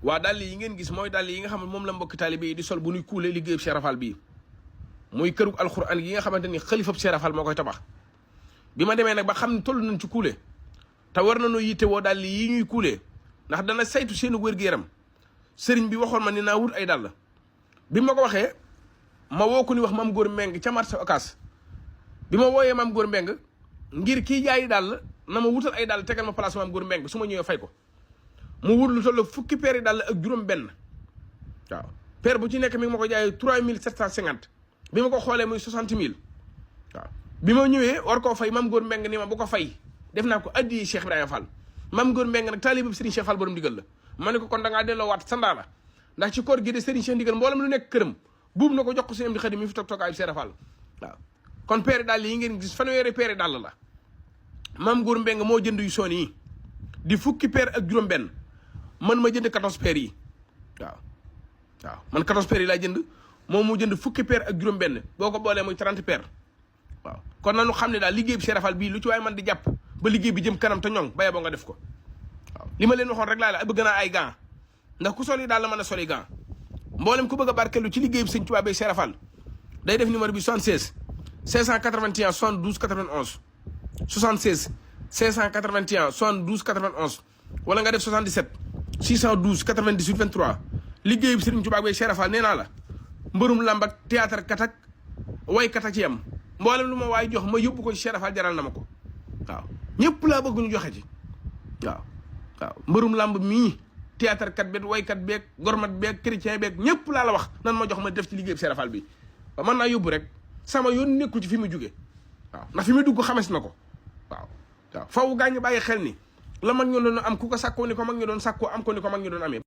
waa dàll yi ngeen gis mooy dàll yi nga xam ne moom la mbokki taalibe yi di sol bu ñuy kuule liggéeyub Cheikh Rafal bii muy kërug alxuraan yi nga xamante ni xalifab Cheikh Rafal moo koy tabax bi ma demee nag ba xam ne toll nañ ci kuule te war nañoo yitte woo dàll yi ñuy kuulee ndax dana saytu seenu wér-gu-yaram sëriñ bi waxoon ma ni naa wut ay dàll bi ma ko waxee ma woo ko ni wax Mame Gor Mbeng ca marché Ocass bi ma wooyee Mame Gor Mbeng ngir kii jaayi dàll na ma wutal ay dàll tegal ma place Mame Gor Mbeng su ma ñëwee fay ko mu wut lu toll fukki peeri dàll ak juróom benn waaw peer bu ci nekk mi ngi ma ko jaayee 3750 bi ma ko xoolee muy 60000 waaw bi ma ñëwee war koo fay Mame Gor Mbeng ni ma bu ko fay def naa ko addi Cheikh Ibrahima Fall Mame Gor Mbeng nag taalibu Serigne Cheikh Fall borom ndigal la ma ne ko kon da ngaa delloo waat sandaa la ndax ci koor gi de Serigne Cheikh ndigal mboolem lu nekk këram buub na ko jox ko si am di xadim mi fi toog toogaayu Cheikh Fall waaw kon peeri dàll yi ngeen gis fanweeri peeri dàll la Mame Gor Mbeng moo jënd yu soon yi di fukki peer ak juróom benn man ma jënd 14 peer yi waaw man 14 peer yi laa jënd moom mu jënd fukki peer ak juróom benn boo ko boolee muy 30 peer waaw kon nanu xam ne daal liggéey bi Cheikh Rafal bii lu ci waay man di jàpp ba liggéey bi jëm kanam te ñoŋ baye boo nga def ko waaw li ma leen waxoon rek laa la bëgg naa ay gants ndax ku sol yi daal la mën a soli gants mboolem ku bëgg a barkeelu ci liggéey bi Sëñ Tuubaa bi Cheikh Rafal day def numéro bi 76 581 72 91 76 581 72 91 wala nga def 77 612 98 23 liggéey bi Sëriñ Tuubaa bi Cheikh Rafal nee naa la mbërum lamb ak théâtre kat ak waykat a ci yam mboolem lu ma waay jox ma yóbbu ko ci Cheikh Rafal jaral na ma ko waaw ñëpp laa bëgg ñu joxe ci waaw mbërum lamb mii théâtre kat beeg waykat beeg gormat beeg chrétien beeg ñëpp laa la wax nan ma jox ma def ci liggéey bi Cheikh Rafal bi waaw mën naa yóbbu rek sama yoon nekku ci fi mu jóge waaw ndax fi mu dugg xames na ko waaw faw gaañu bàyyi xel ni la mag ñu doon am ku ko sàkkoo ni ko mag ñu doon sàkkoo am ko ni ko mag ñu doon amee